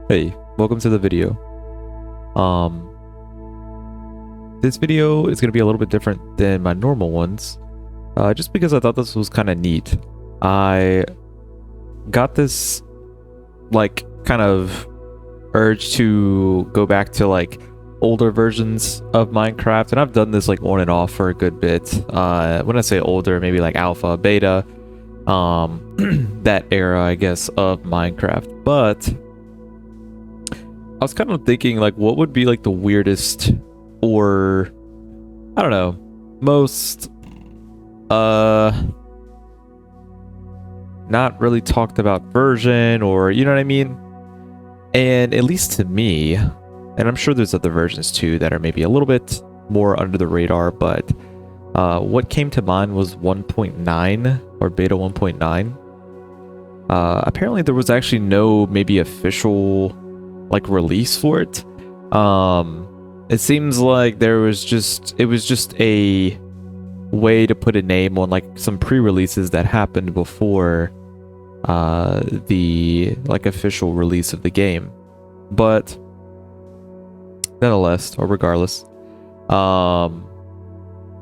Hey, welcome to the video. Um, this video is going to be a little bit different than my normal ones, just because I thought this was kind of neat. I got this, like, kind of urge to go back to, like, older versions of Minecraft, and I've done this, like, on and off for a good bit. When I say older, maybe, like, alpha, beta, that era, I guess, of Minecraft, but I was kind of thinking, like, what would be, like, the weirdest or, I don't know, most, not really talked about version, or, you know what I mean? And at least to me, and I'm sure there's other versions too that are maybe a little bit more under the radar, but what came to mind was 1.9 or beta 1.9. Apparently there was actually no maybe official like release for it. It seems like it was just a way to put a name on like some pre-releases that happened before the like official release of the game. But nonetheless, or regardless,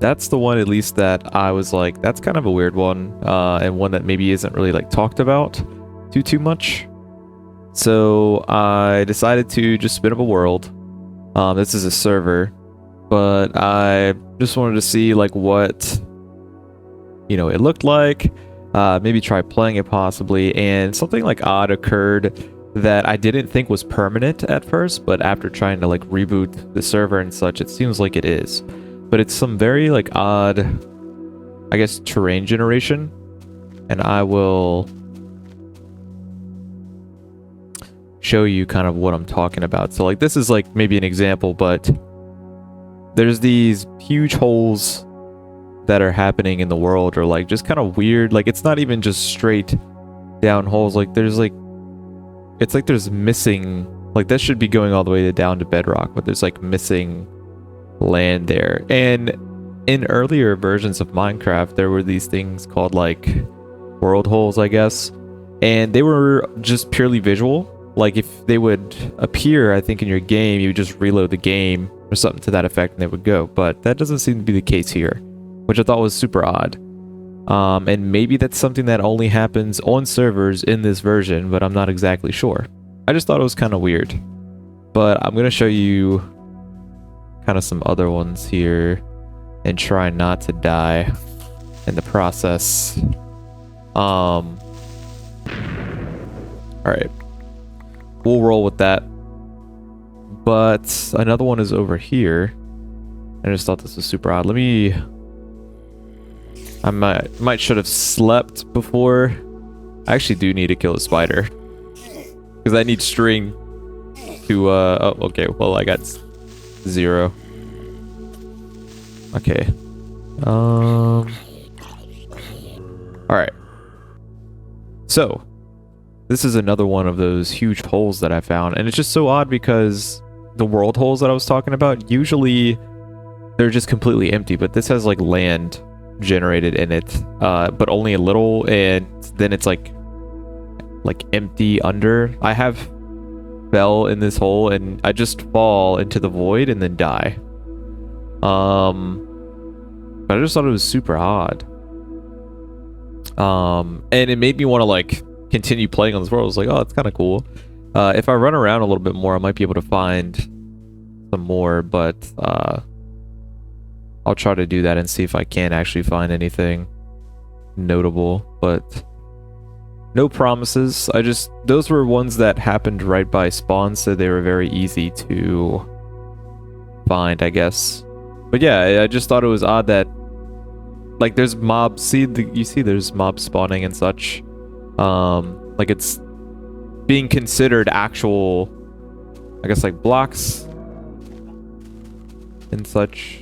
that's the one at least that I was like, that's kind of a weird one, and one that maybe isn't really like talked about too much. So I decided to just spin up a world. This is a server, but I just wanted to see like what, you know, it looked like. Maybe try playing it possibly, and something like odd occurred that I didn't think was permanent at first, but after trying to like reboot the server and such, it seems like it is. But it's some very like odd, I guess, terrain generation, and I will show you kind of what I'm talking about. So like this is like maybe an example, but there's these huge holes that are happening in the world, or like just kind of weird, like it's not even just straight down holes, like there's like, it's like there's missing, like that should be going all the way down to bedrock, but there's like missing land there. And in earlier versions of Minecraft there were these things called like world holes, I guess, and they were just purely visual. Like if they would appear, I think in your game, you would just reload the game or something to that effect and they would go. But that doesn't seem to be the case here, which I thought was super odd. And maybe that's something that only happens on servers in this version, but I'm not exactly sure. I just thought it was kind of weird. But I'm going to show you kind of some other ones here and try not to die in the process. All right. We'll roll with that. But another one is over here. I just thought this was super odd. Let me... I might should have slept before. I actually do need to kill a spider, because I need string to oh, okay, well I got 0. Okay. All right. So this is another one of those huge holes that I found, and it's just so odd because the world holes that I was talking about, usually they're just completely empty, but this has like land generated in it, but only a little, and then it's like empty under. I have fell in this hole and I just fall into the void and then die. But I just thought it was super odd. And it made me want to like continue playing on this world. I was like, oh, it's kind of cool. If I run around a little bit more, I might be able to find some more, but I'll try to do that and see if I can actually find anything notable, but no promises. Those were ones that happened right by spawn, so they were very easy to find, I guess. But yeah, I just thought it was odd that like there's mobs, you see there's mobs spawning and such. Like it's being considered actual, I guess, like blocks and such.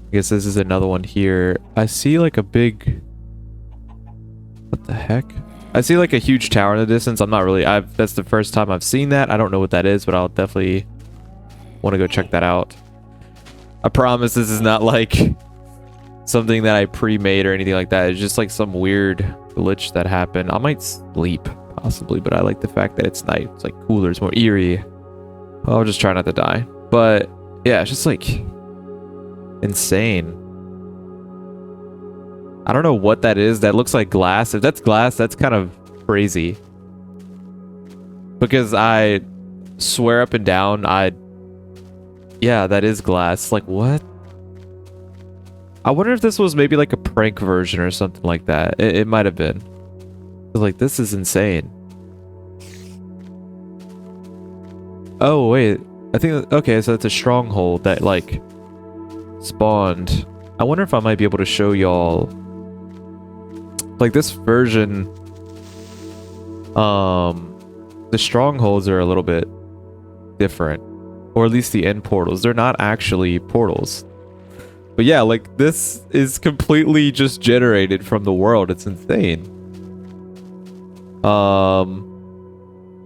I guess this is another one here. I see like a big... What the heck? I see like a huge tower in the distance. I'm not really... That's the first time I've seen that. I don't know what that is, but I'll definitely want to go check that out. I promise this is not like something that I pre-made or anything like that. It's just like some weird glitch that happened. I might sleep. possibly, but I like the fact that it's night. It's like cooler, it's more eerie. I'll just try not to die. But yeah, it's just like insane. I don't know what that is. That looks like glass. If that's glass, that's kind of crazy. Because I swear up and down, yeah, that is glass. Like, what? I wonder if this was maybe like a prank version or something like that. It might have been. Like, this is insane. Oh, wait. I think, okay, so it's a stronghold that, like, spawned. I wonder if I might be able to show y'all. Like, this version, the strongholds are a little bit different. Or at least the end portals. They're not actually portals. But yeah, like, this is completely just generated from the world. It's insane.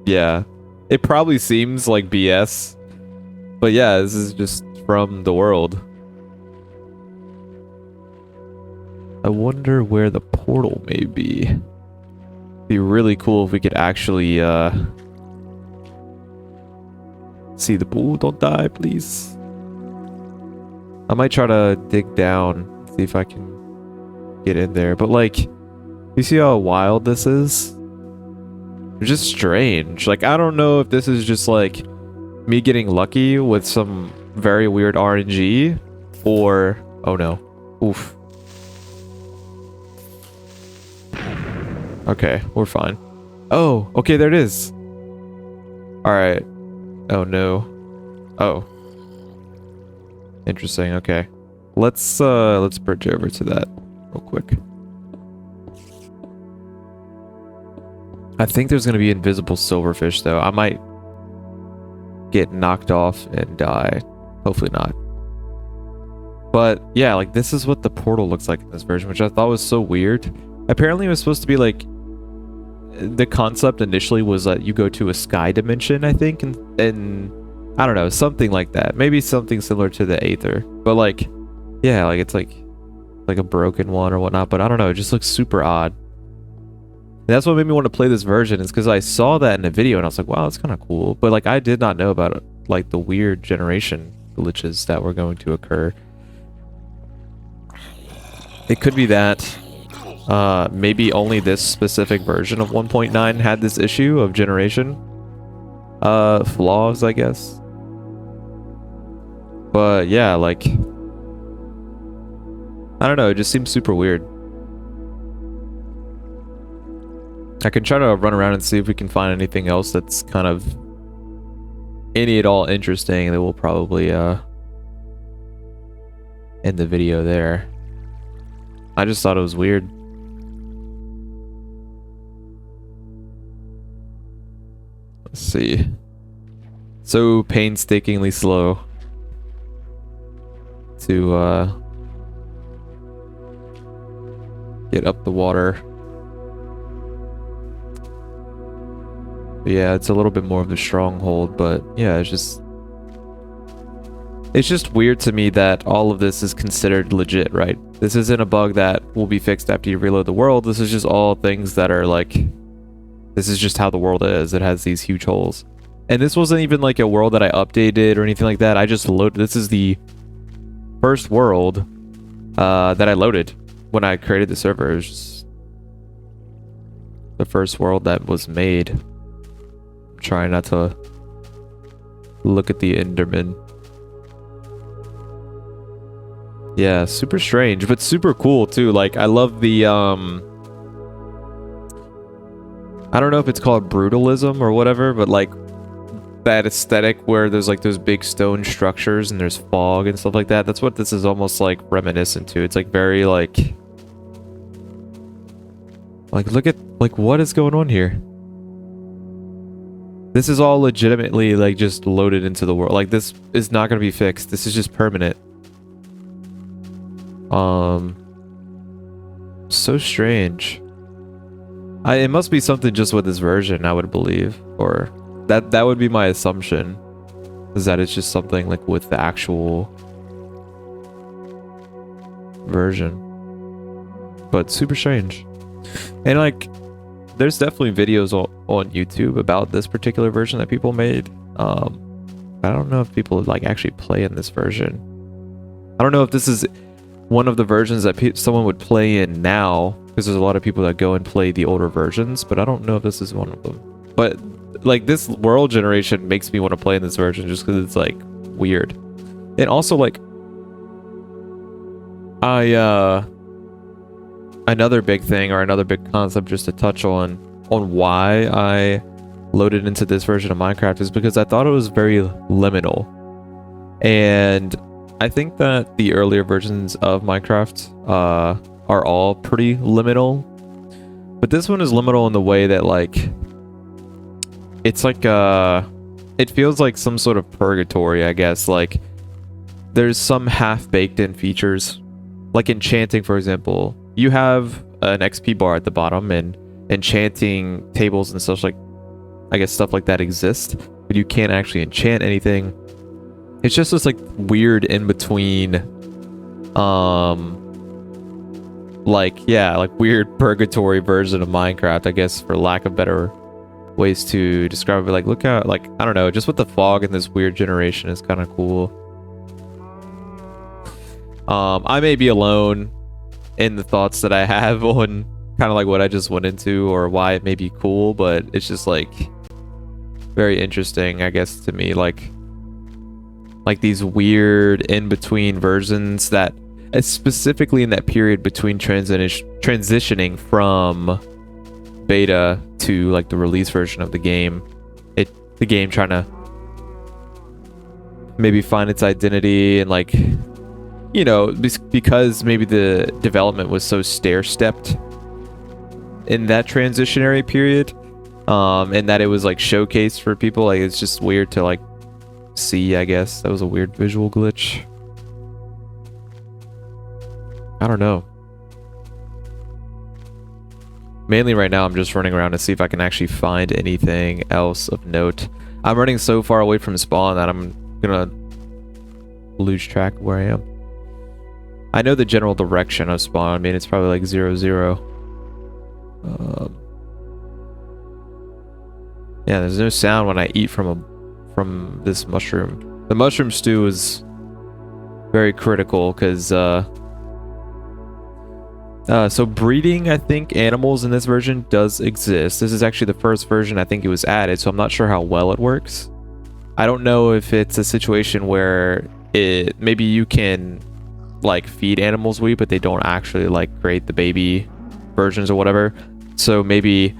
Yeah. It probably seems like BS. But yeah, this is just from the world. I wonder where the portal may be. It'd be really cool if we could actually, see the pool. Don't die, please. I might try to dig down, see if I can get in there. But like, you see how wild this is? It's just strange. Like, I don't know if this is just like me getting lucky with some very weird RNG or... Oh no. Oof. Okay, we're fine. Oh, okay, there it is. Alright. Oh no. Oh. Interesting, okay. Let's bridge over to that real quick. I think there's gonna be invisible silverfish though. I might get knocked off and die. Hopefully not. But yeah, like this is what the portal looks like in this version, which I thought was so weird. Apparently it was supposed to be like, the concept initially was that you go to a sky dimension, I think, and I don't know, something like that. Maybe something similar to the Aether. But like, yeah, like it's like a broken one or whatnot, but I don't know, it just looks super odd. And that's what made me want to play this version, is because I saw that in a video and I was like, wow, that's kind of cool. But like, I did not know about it, like the weird generation glitches that were going to occur. It could be that maybe only this specific version of 1.9 had this issue of generation flaws, I guess. But yeah, like, I don't know, it just seems super weird. I can try to run around and see if we can find anything else that's kind of any at all interesting that will probably end the video there. I just thought it was weird. Let's see. So painstakingly slow to get up the water. But yeah, it's a little bit more of the stronghold, but yeah, it's just weird to me that all of this is considered legit, right? This isn't a bug that will be fixed after you reload the world. This is just all things that are like, this is just how the world is. It has these huge holes. And this wasn't even like a world that I updated or anything like that. I just loaded, this is the first world that I loaded when I created the server. It was just the first world that was made. I'm trying not to look at the Enderman. Yeah, super strange, but super cool too. Like, I love the I don't know if it's called brutalism or whatever, but like that aesthetic where there's like those big stone structures and there's fog and stuff like that. That's what this is almost like reminiscent to. It's like very like look at like what is going on here. This is all legitimately like just loaded into the world. Like, this is not going to be fixed. This is just permanent. So strange. It must be something just with this version, I would believe, or that would be my assumption, is that it's just something like with the actual version. But super strange. And like, there's definitely videos on YouTube about this particular version that people made. I don't know if people like actually play in this version. I don't know if this is one of the versions that someone would play in now, because there's a lot of people that go and play the older versions, but I don't know if this is one of them. But like this world generation makes me want to play in this version just because it's like weird. And also like another big thing, or another big concept just to touch on why I loaded into this version of Minecraft, is because I thought it was very liminal. And I think that the earlier versions of Minecraft are all pretty liminal, but this one is liminal in the way that like it's like it feels like some sort of purgatory, I guess. Like there's some half-baked in features, like enchanting, for example. You have an XP bar at the bottom, and enchanting tables and stuff like, I guess, stuff like that exists, but you can't actually enchant anything. It's just this like weird in between, like, yeah, like weird purgatory version of Minecraft, I guess, for lack of better ways to describe it. Like, look out, like, I don't know, just with the fog in this weird generation is kind of cool. I may be alone in the thoughts that I have on kind of like what I just went into, or why it may be cool, but it's just like very interesting, I guess, to me. Like these weird in-between versions that, specifically in that period between transitioning from beta to like the release version of the game, the game trying to maybe find its identity, and like, you know, because maybe the development was so stair-stepped in that transitionary period, and that it was like showcased for people. Like, it's just weird to like see, I guess. That was a weird visual glitch. I don't know. Mainly right now I'm just running around to see if I can actually find anything else of note. I'm running so far away from spawn that I'm gonna lose track of where I am. I know the general direction of spawn. I mean, it's probably like 0-0. Yeah, there's no sound when I eat from this mushroom. The mushroom stew is very critical because so breeding, I think, animals in this version does exist. This is actually the first version I think it was added, so I'm not sure how well it works. I don't know if it's a situation where maybe you can like feed animals wheat, but they don't actually like create the baby versions or whatever. So maybe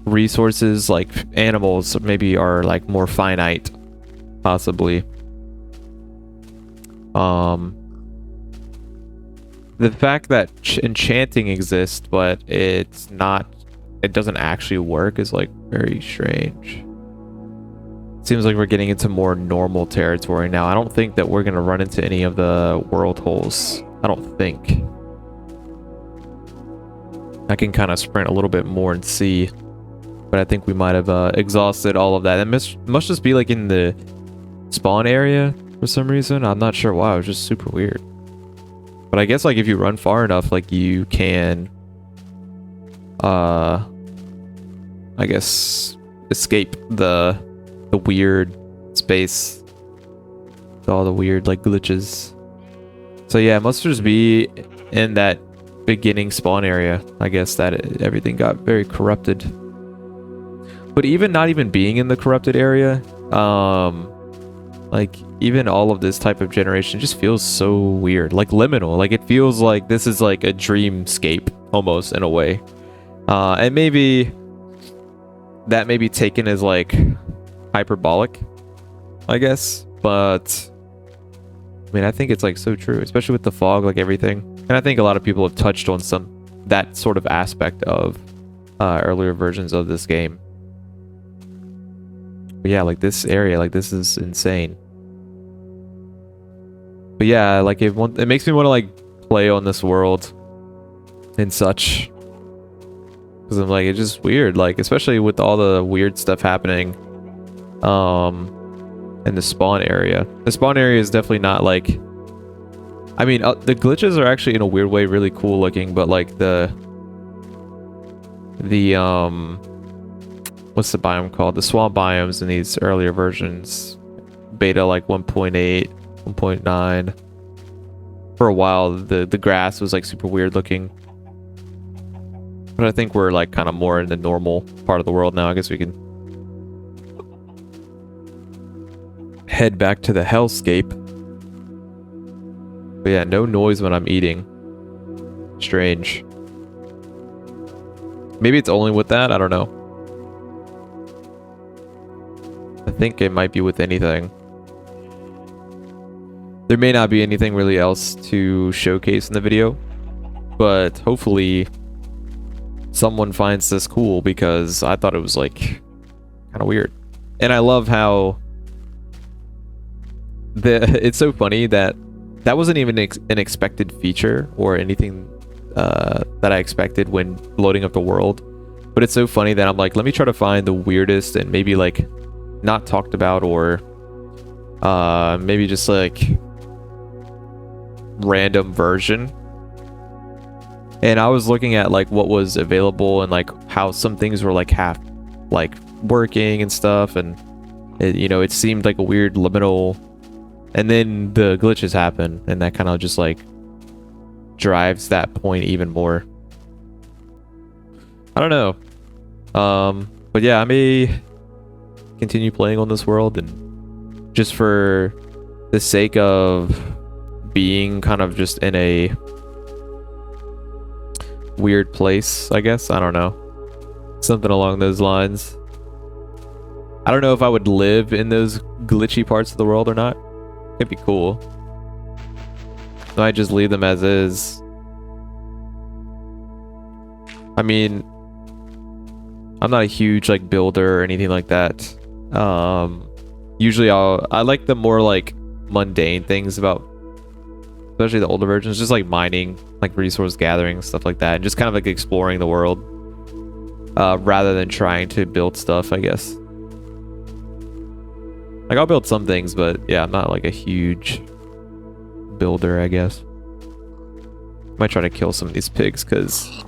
resources like animals maybe are like more finite, possibly. The fact that enchanting exists but it doesn't actually work is like very strange. Seems like we're getting into more normal territory now. I don't think that we're gonna run into any of the world holes. I don't think. I can kind of sprint a little bit more and see, but I think we might have exhausted all of that. It must just be like in the spawn area for some reason. I'm not sure why. It was just super weird. But I guess like if you run far enough, like you can I guess escape the weird space, all the weird like glitches. So yeah, it must just be in that beginning spawn area, I guess, that everything got very corrupted. But even not even being in the corrupted area, like even all of this type of generation just feels so weird, like liminal. Like it feels like this is like a dreamscape almost, in a way. And maybe that may be taken as like hyperbolic, I guess, but I mean, I think it's like so true, especially with the fog, like everything. And I think a lot of people have touched on that sort of aspect of earlier versions of this game. But yeah, like this area, like this is insane. But yeah, like it makes me want to like play on this world and such, because I'm like, it's just weird, like especially with all the weird stuff happening in the spawn area. The spawn area is definitely not like, I mean, the glitches are actually in a weird way really cool looking, but like the the what's the biome called? The swamp biomes in these earlier versions, beta like 1.8, 1.9. For a while, the grass was like super weird looking. But I think we're like kind of more in the normal part of the world now. I guess we can head back to the hellscape. But yeah, no noise when I'm eating. Strange. Maybe it's only with that, I don't know. I think it might be with anything. There may not be anything really else to showcase in the video, but hopefully someone finds this cool, because I thought it was like kind of weird. And I love how it's so funny that wasn't even an expected feature or anything that I expected when loading up the world. But it's so funny that I'm like, let me try to find the weirdest and maybe like not talked about, or maybe just like random version. And I was looking at like what was available and like how some things were like half like working and stuff, and it, you know, it seemed like a weird liminal, and then the glitches happen, and that kind of just like drives that point even more. I don't know. But yeah, I may continue playing on this world, and just for the sake of being kind of just in a weird place, I guess. I don't know. Something along those lines. I don't know if I would live in those glitchy parts of the world or not. It'd be cool. I might just leave them as is. I mean, I'm not a huge like builder or anything like that. Usually I like the more like mundane things about, especially the older versions, just like mining, like resource gathering, stuff like that, and just kind of like exploring the world, rather than trying to build stuff, I guess. Like, I'll build some things, but yeah, I'm not like a huge builder, I guess. Might try to kill some of these pigs, because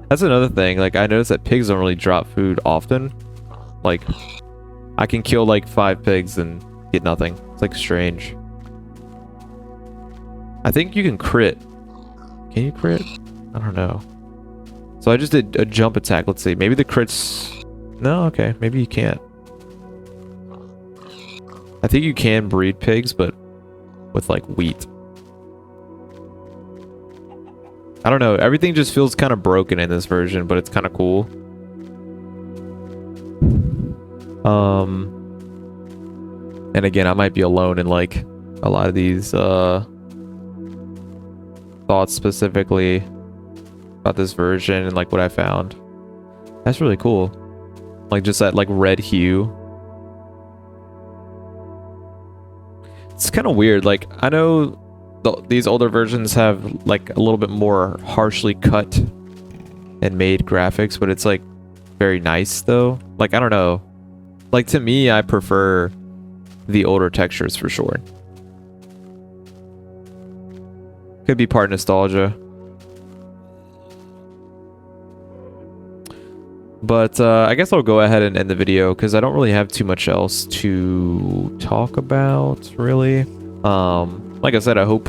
that's another thing. Like, I noticed that pigs don't really drop food often. Like, I can kill like 5 pigs and get nothing. It's like strange. I think you can crit. Can you crit? I don't know. So I just did a jump attack. Let's see. Maybe the crits... No, okay. Maybe you can't. I think you can breed pigs, but with like wheat. I don't know. Everything just feels kind of broken in this version, but it's kind of cool. And again, I might be alone in like a lot of these thoughts specifically about this version and like what I found. That's really cool. Like just that like red hue. It's kind of weird. Like, I know these older versions have like a little bit more harshly cut and made graphics, but it's like very nice though. Like, I don't know. Like, to me, I prefer the older textures for sure. Could be part nostalgia. But I guess I'll go ahead and end the video, because I don't really have too much else to talk about, really. Like I said, I hope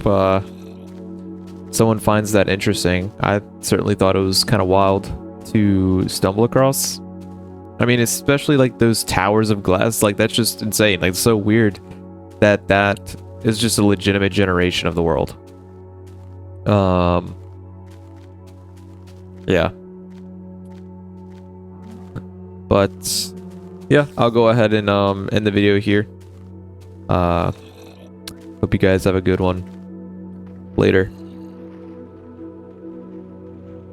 someone finds that interesting. I certainly thought it was kind of wild to stumble across. I mean, especially like those towers of glass, like that's just insane. Like, it's so weird that that is just a legitimate generation of the world. Yeah. But yeah, I'll go ahead and end the video here. Hope you guys have a good one. Later.